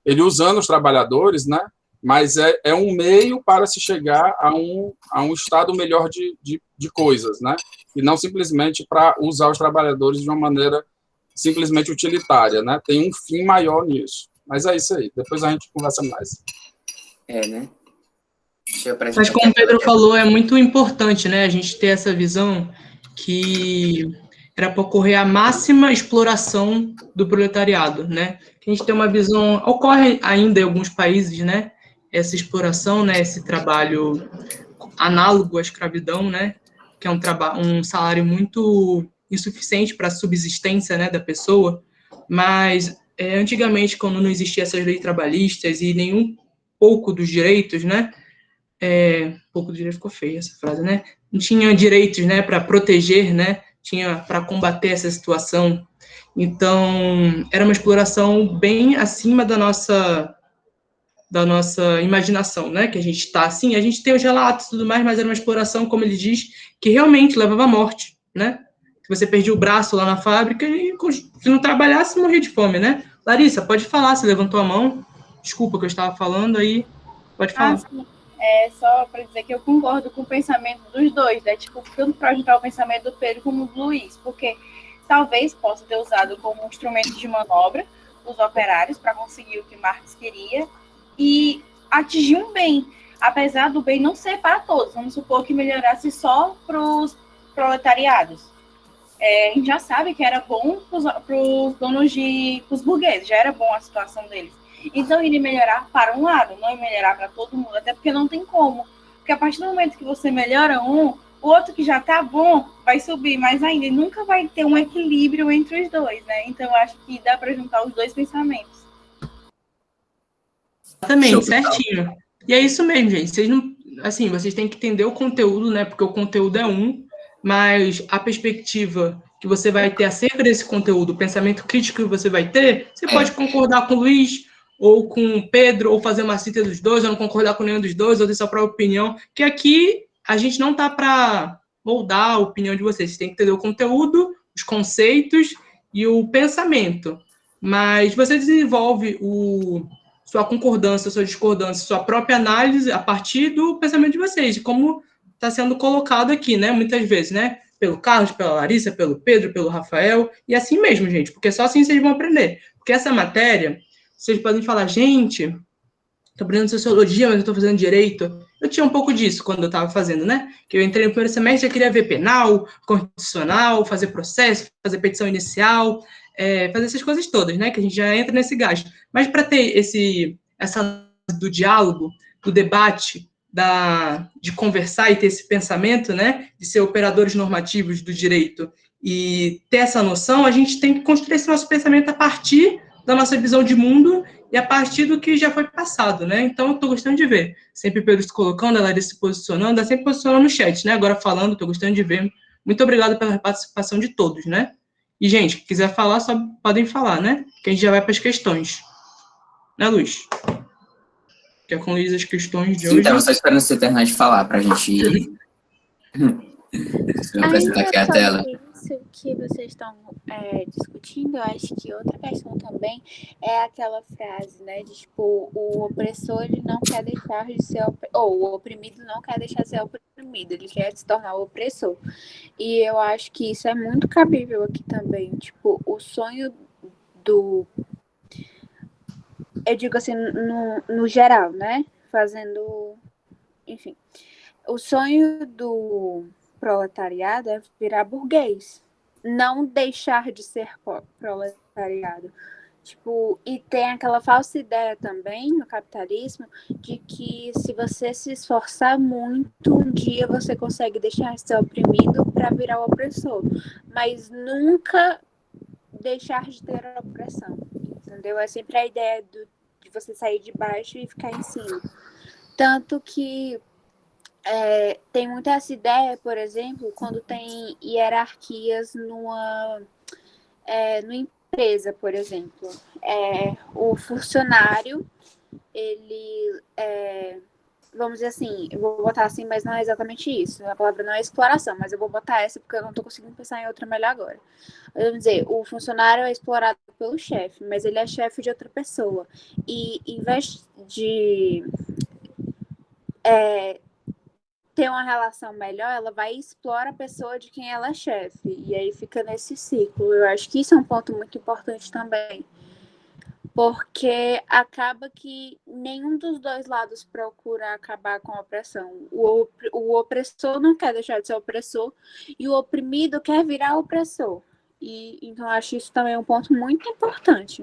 ele usando os trabalhadores, né? Mas é um meio para se chegar a um estado melhor de coisas, né? E não simplesmente para usar os trabalhadores de uma maneira simplesmente utilitária, né? Tem um fim maior nisso. Mas é isso aí. Depois a gente conversa mais. Né? Deixa eu Mas apresentar aqui como a o Pedro tela. falou, é muito importante, né, a gente ter essa visão que era para ocorrer a máxima exploração do proletariado, né? A gente tem uma visão, ocorre ainda em alguns países, né, essa exploração, né, esse trabalho análogo à escravidão, né, que é um salário muito insuficiente para a subsistência, né, da pessoa, mas antigamente, quando não existia essas leis trabalhistas e nenhum pouco dos direitos, né, pouco do direito ficou feia essa frase, né? Não tinha direitos, né, para proteger, né? Tinha para combater essa situação. Então, era uma exploração bem acima da nossa imaginação, né? Que a gente está assim, a gente tem os relatos e tudo mais, mas era uma exploração, como ele diz, que realmente levava à morte, né? Se você perdia o braço lá na fábrica e se não trabalhasse, morria de fome, né? Larissa, pode falar, você levantou a mão. Desculpa que eu estava falando aí. Pode falar. Sim. Só para dizer que eu concordo com o pensamento dos dois, né? Tipo, tanto para juntar o pensamento do Pedro como do Luiz, porque talvez possa ter usado como um instrumento de manobra os operários para conseguir o que Marx queria e atingir um bem, apesar do bem não ser para todos. Vamos supor que melhorasse só para os proletariados. A gente já sabe que era bom para os donos para os burgueses, já era bom a situação deles. Então, iria melhorar para um lado, não ia melhorar para todo mundo, até porque não tem como. Porque a partir do momento que você melhora um, o outro que já está bom vai subir mais ainda, e nunca vai ter um equilíbrio entre os dois, né? Então, eu acho que dá para juntar os dois pensamentos. Exatamente, certinho. E é isso mesmo, gente. Vocês não, assim, vocês têm que entender o conteúdo, né? Porque o conteúdo é mas a perspectiva que você vai ter acerca desse conteúdo, o pensamento crítico que você vai ter, você pode concordar com o Luiz, ou com o Pedro, ou fazer uma cita dos dois, ou não concordar com nenhum dos dois, ou ter sua própria opinião, que aqui a gente não tá para moldar a opinião de vocês. Vocês têm que entender o conteúdo, os conceitos e o pensamento. Mas você desenvolve sua concordância, sua discordância, sua própria análise a partir do pensamento de vocês, como está sendo colocado aqui, né? Muitas vezes, né? Pelo Carlos, pela Larissa, pelo Pedro, pelo Rafael, e assim mesmo, gente, porque só assim vocês vão aprender. Porque essa matéria, vocês podem falar, gente, estou aprendendo sociologia, mas eu estou fazendo direito. Eu tinha um pouco disso quando eu estava fazendo, né? Que eu entrei no primeiro semestre, eu queria ver penal, constitucional, fazer processo, fazer petição inicial, fazer essas coisas todas, né? Que a gente já entra nesse gasto. Mas para ter essa do diálogo, do debate, de conversar e ter esse pensamento, né? De ser operadores normativos do direito e ter essa noção, a gente tem que construir esse nosso pensamento a partir da nossa visão de mundo e a partir do que já foi passado, né? Então, eu estou gostando de ver. Sempre Pedro se colocando, a Larissa se posicionando, ela sempre posicionando no chat, né? Agora falando, estou gostando de ver. Muito obrigado pela participação de todos, né? E, gente, quem quiser falar, só podem falar, né? Que a gente já vai para as questões. Né, Luiz? Quer concluir as questões de Sim, hoje? estava só esperando você terminar de falar para a gente apresentar aqui a tela. Isso que vocês estão discutindo, eu acho que outra questão também é aquela frase, né, de tipo, o opressor ele não quer deixar de ser ou o oprimido não quer deixar de ser oprimido, ele quer se tornar o opressor. E eu acho que isso é muito cabível aqui também, tipo, o sonho eu digo assim, no geral, né, enfim, o sonho do proletariado é virar burguês, não deixar de ser proletariado. Tipo, e tem aquela falsa ideia também no capitalismo de que se você se esforçar muito, um dia você consegue deixar de ser oprimido para virar o opressor, mas nunca deixar de ter a opressão, entendeu? É sempre a ideia de você sair de baixo e ficar em cima. Tanto que tem muita essa ideia, por exemplo, quando tem hierarquias numa empresa, por exemplo, o funcionário, ele, vamos dizer assim, eu vou botar assim, mas não é exatamente isso, a palavra não é exploração, mas eu vou botar essa porque eu não estou conseguindo pensar em outra melhor agora. Vamos dizer, o funcionário é explorado pelo chefe, mas ele é chefe de outra pessoa, e em vez de ter uma relação melhor, ela vai e explora a pessoa de quem ela é chefe. E aí fica nesse ciclo. Eu acho que isso é um ponto muito importante também. Porque acaba que nenhum dos dois lados procura acabar com a opressão. O opressor não quer deixar de ser opressor e o oprimido quer virar opressor. Então, eu acho isso também um ponto muito importante.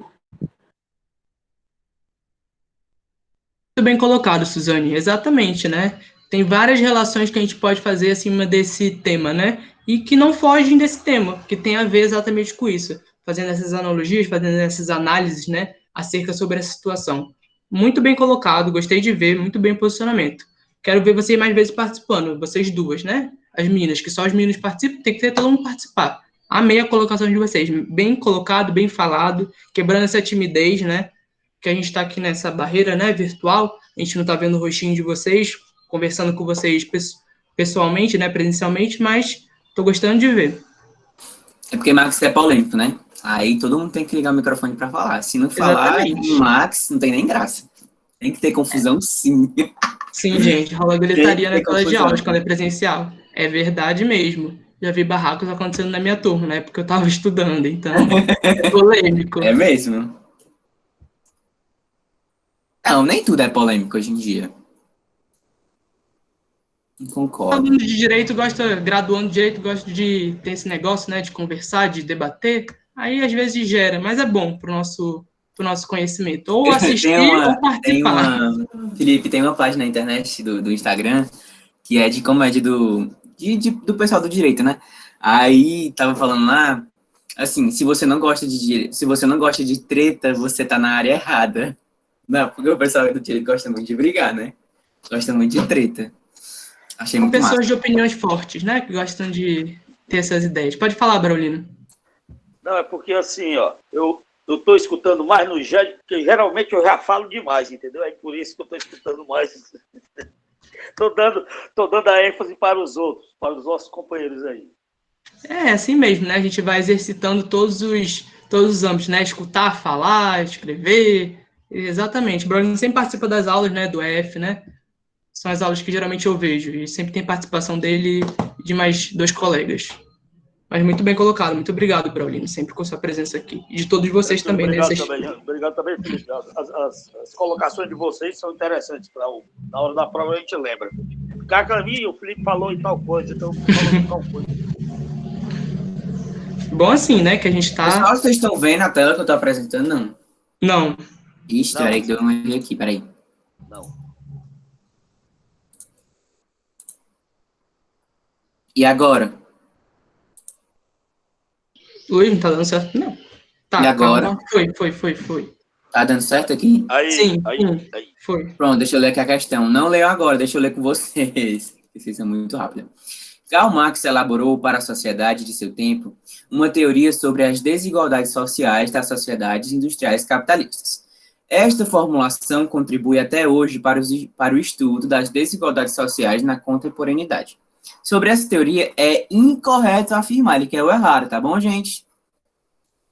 Muito bem colocado, Suzane. Exatamente, né? Tem várias relações que a gente pode fazer acima desse tema, né? E que não fogem desse tema, que tem a ver exatamente com isso. Fazendo essas analogias, fazendo essas análises, né? Acerca sobre essa situação. Muito bem colocado, gostei de ver, muito bem posicionamento. Quero ver vocês mais vezes participando, vocês duas, né? As meninas, que só os meninos participam, tem que ter todo mundo participar. Amei a colocação de vocês, bem colocado, bem falado, quebrando essa timidez, né? Que a gente está aqui nessa barreira, né, virtual, a gente não está vendo o rostinho de vocês, conversando com vocês pessoalmente, né, presencialmente, mas estou gostando de ver. É porque Max é polêmico, né? Aí todo mundo tem que ligar o microfone para falar. Se não falar Exatamente. Max, não tem nem graça. Tem que ter confusão, sim. Sim, gente, rola Tem que gritaria na ter sala de aulas confusão. quando é presencial. É verdade mesmo. Já vi barracos acontecendo na minha turma, né, porque eu estava estudando, então é polêmico. É mesmo? Não, nem tudo é polêmico hoje em dia. Não concordo. Aluno de direito gosta, graduando de direito, gosta de ter esse negócio, né, de conversar, de debater. Aí às vezes gera, mas é bom pro nosso conhecimento. Ou assistir ou participar. Felipe, tem uma página na internet do Instagram que é de comédia do pessoal do direito, né? Aí tava falando lá, assim, se você não gosta de treta, você tá na área errada. Não, porque o pessoal do direito gosta muito de brigar, né? Gosta muito de treta. Achei São muito massa. pessoas de opiniões fortes, né? Que gostam de ter essas ideias. Pode falar, Braulino. Não, é porque assim, ó, eu estou escutando mais no chat, porque geralmente eu já falo demais, entendeu? É por isso que eu estou escutando mais. Tô dando a ênfase para os outros, para os nossos companheiros aí. É assim mesmo, né? A gente vai exercitando todos os âmbitos, né? Escutar, falar, escrever. Exatamente. O Braulino sempre participa das aulas, né? Do EF, né? São as aulas que geralmente eu vejo. E sempre tem participação dele e de mais dois colegas. Mas muito bem colocado. Muito obrigado, Braulino, sempre com sua presença aqui. E de todos vocês também, né? Obrigado também, Felipe. As colocações de vocês são interessantes. Na hora da prova a gente lembra. Cacami, o Felipe falou em tal coisa, então falou em tal coisa. Bom assim, né? Que a gente tá... Pessoal, vocês estão vendo a tela que eu tô apresentando? Não. Não. Ixi, peraí que deu uma erro aqui, peraí. Não. E agora? Oi, não tá dando certo? Não. Tá, E agora? Calma. Foi. Tá dando certo aqui? Sim, aí. Foi. Pronto, deixa eu ler aqui a questão. Não leio agora, deixa eu ler com vocês. Vocês são muito rápidos. Karl Marx elaborou para a sociedade de seu tempo uma teoria sobre as desigualdades sociais das sociedades industriais capitalistas. Esta formulação contribui até hoje para o estudo das desigualdades sociais na contemporaneidade. Sobre essa teoria, é incorreto afirmar, ele quer o errado, tá bom, gente?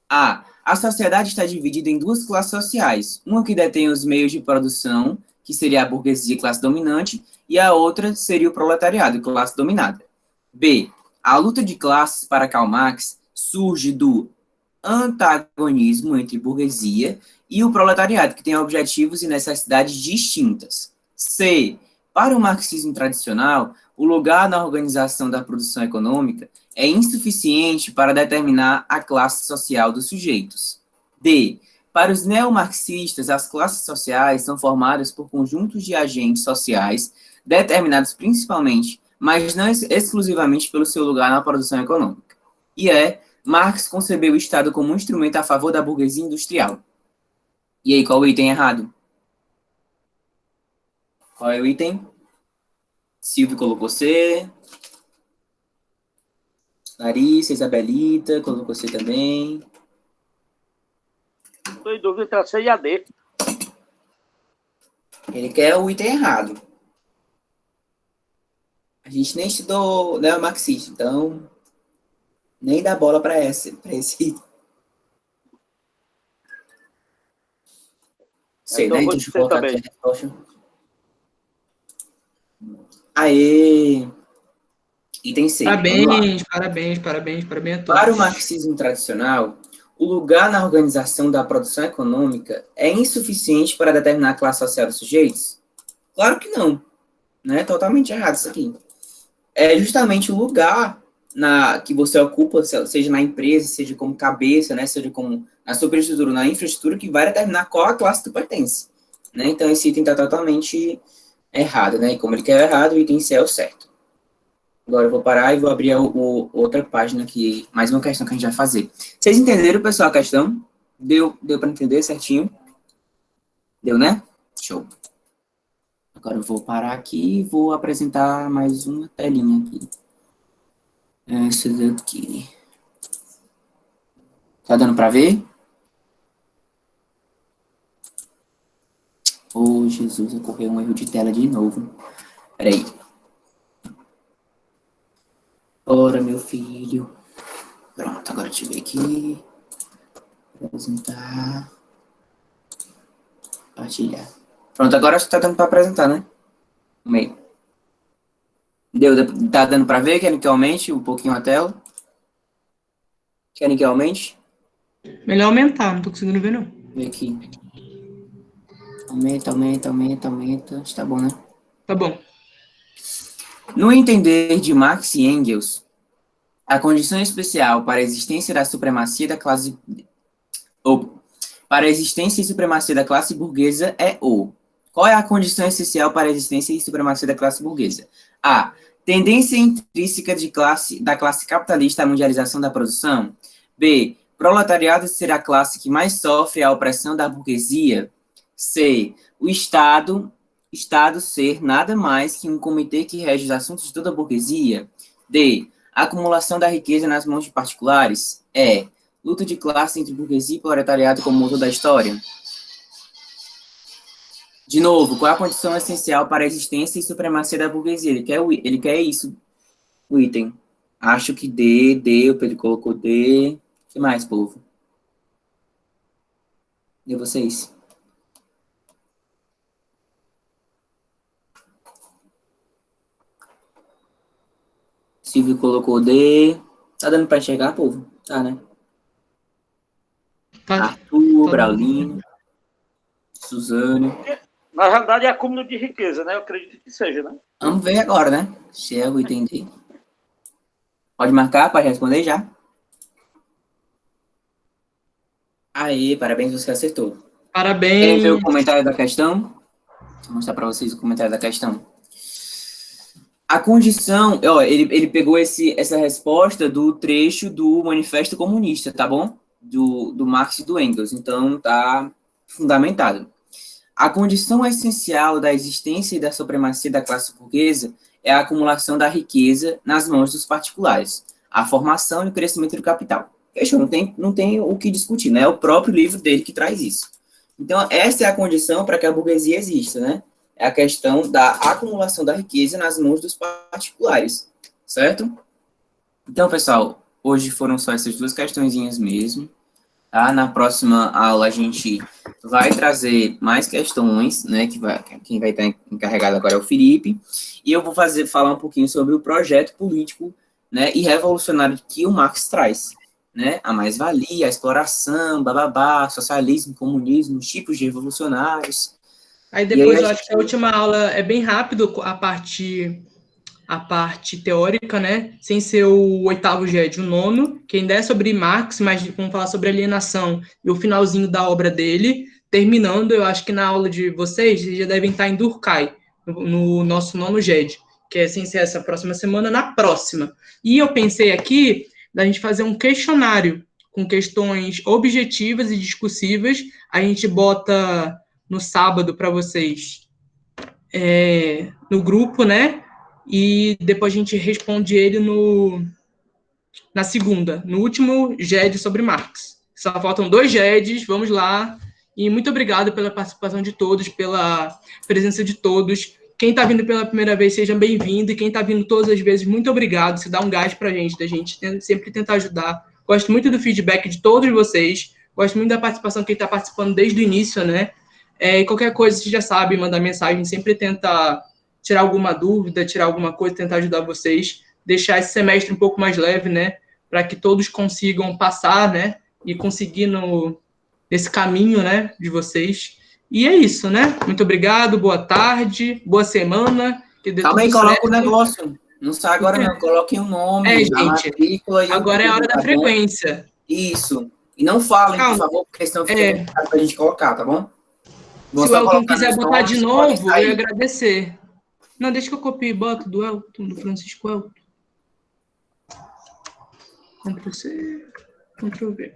A sociedade está dividida em duas classes sociais, uma que detém os meios de produção, que seria a burguesia, classe dominante, e a outra seria o proletariado, classe dominada. B. A luta de classes para Karl Marx surge do antagonismo entre burguesia e o proletariado, que tem objetivos e necessidades distintas. C. Para o marxismo tradicional, o lugar na organização da produção econômica é insuficiente para determinar a classe social dos sujeitos. D. Para os neomarxistas, as classes sociais são formadas por conjuntos de agentes sociais determinados principalmente, mas não exclusivamente pelo seu lugar na produção econômica. E Marx concebeu o Estado como um instrumento a favor da burguesia industrial. E aí, qual o item errado? Qual é o item? Silvio colocou C. Larissa, Isabelita, colocou você também. Estou em dúvida entre a C e a D. Ele quer o item errado. A gente nem estudou neomarxista, então nem dá bola para esse. Sei, Então, né? vou Então, de deixa eu C colocar também. aqui a resposta. Aê! Item C, vamos lá. Parabéns a Para o todos. marxismo tradicional, o lugar na organização da produção econômica é insuficiente para determinar a classe social dos sujeitos? Claro que não, né? Totalmente errado isso aqui. É justamente o lugar que você ocupa, seja na empresa, seja como cabeça, né? Seja como na superestrutura, na infraestrutura, que vai determinar qual a classe tu pertence, né? Então, esse item está totalmente errado, né? E como ele quer errado, o item C é o certo. Agora eu vou parar e vou abrir outra página aqui, mais uma questão que a gente vai fazer. Vocês entenderam, pessoal, a questão? Deu para entender certinho? Deu, né? Show. Agora eu vou parar aqui e vou apresentar mais uma telinha aqui. Essa daqui. Tá dando para ver? Oh, Jesus, ocorreu um erro de tela de novo. Peraí. Ora, meu filho. Pronto, agora deixa eu ver aqui. Apresentar. Compartilhar. Pronto, agora acho que tá dando para apresentar, né? No meio. Tá dando para ver, querem que eu aumente um pouquinho a tela? Querem que eu aumente? Melhor aumentar, não tô conseguindo ver, não. Vê aqui. Aumenta. Acho que tá bom, né? Tá bom. No entender de Marx e Engels, a condição especial para a existência da supremacia da classe... para a existência e supremacia da classe burguesa é o... Qual é a condição essencial para a existência e supremacia da classe burguesa? A. Tendência intrínseca da classe capitalista à mundialização da produção. B. Proletariado ser a classe que mais sofre a opressão da burguesia. C. O Estado ser nada mais que um comitê que rege os assuntos de toda a burguesia. D. A acumulação da riqueza nas mãos de particulares. E. Luta de classe entre burguesia e proletariado como motor da história. De novo, qual é a condição essencial para a existência e supremacia da burguesia? Ele quer isso, o item. Acho que D, o Pedro colocou D. O que mais, povo? E vocês? Silvio colocou D. Tá dando para enxergar, povo? Tá, né? Tá. Arthur, Braulino, Suzane. Na realidade, é acúmulo de riqueza, né? Eu acredito que seja, né? Vamos ver agora, né? Enxergo e entender. Pode marcar, pode responder já. Aí, parabéns, você acertou. Parabéns. Querem ver o comentário da questão? Vou mostrar para vocês o comentário da questão. A condição... Ó, ele pegou essa resposta do trecho do Manifesto Comunista, tá bom? Do Marx e do Engels. Então, tá fundamentado. A condição essencial da existência e da supremacia da classe burguesa é a acumulação da riqueza nas mãos dos particulares, a formação e o crescimento do capital. Fechou, não tem o que discutir, né? É o próprio livro dele que traz isso. Então, essa é a condição para que a burguesia exista, né? É a questão da acumulação da riqueza nas mãos dos particulares, certo? Então, pessoal, hoje foram só essas duas questõezinhas mesmo. Tá? Na próxima aula a gente vai trazer mais questões, né? Quem vai estar encarregado agora é o Felipe. E eu vou falar um pouquinho sobre o projeto político, né, e revolucionário que o Marx traz, né? A mais-valia, a exploração, bababá, socialismo, comunismo, tipos de revolucionários. Aí depois eu acho que a última aula é bem rápido, a parte teórica, né? Sem ser o oitavo GED, o nono, que ainda é sobre Marx, mas vamos falar sobre alienação e o finalzinho da obra dele. Terminando, eu acho que na aula de vocês já devem estar em Durkheim, no nosso nono GED, que é sem ser essa próxima semana, na próxima. E eu pensei aqui da gente fazer um questionário com questões objetivas e discursivas. A gente bota no sábado para vocês no grupo, né? E depois a gente responde ele na segunda, no último GED sobre Marx. Só faltam 2 GEDs, vamos lá. E muito obrigado pela participação de todos, pela presença de todos. Quem está vindo pela primeira vez, seja bem-vindo. E quem está vindo todas as vezes, muito obrigado. Se dá um gás para a gente, da gente sempre tentar ajudar. Gosto muito do feedback de todos vocês. Gosto muito da participação, quem está participando desde o início, né? E qualquer coisa, vocês já sabem, mandar mensagem. Sempre tenta tirar alguma dúvida, tirar alguma coisa, tentar ajudar vocês. Deixar esse semestre um pouco mais leve, né? Para que todos consigam passar, né? E conseguir nesse caminho, né? De vocês. E é isso, né? Muito obrigado, boa tarde, boa semana. Calma aí, coloca o negócio. Não sai agora não, coloquem o nome, a gente, matrícula e agora é a hora da frequência. Isso. E não falem, por favor, porque senão fica complicado pra gente colocar, tá bom? Se o Elton quiser botar de novo, eu ia agradecer. Não, deixa que eu copie e boto do Elton, do Francisco Elton. Ctrl+C, Ctrl+V.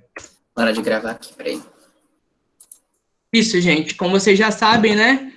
Para de gravar aqui, peraí. Isso, gente. Como vocês já sabem, né?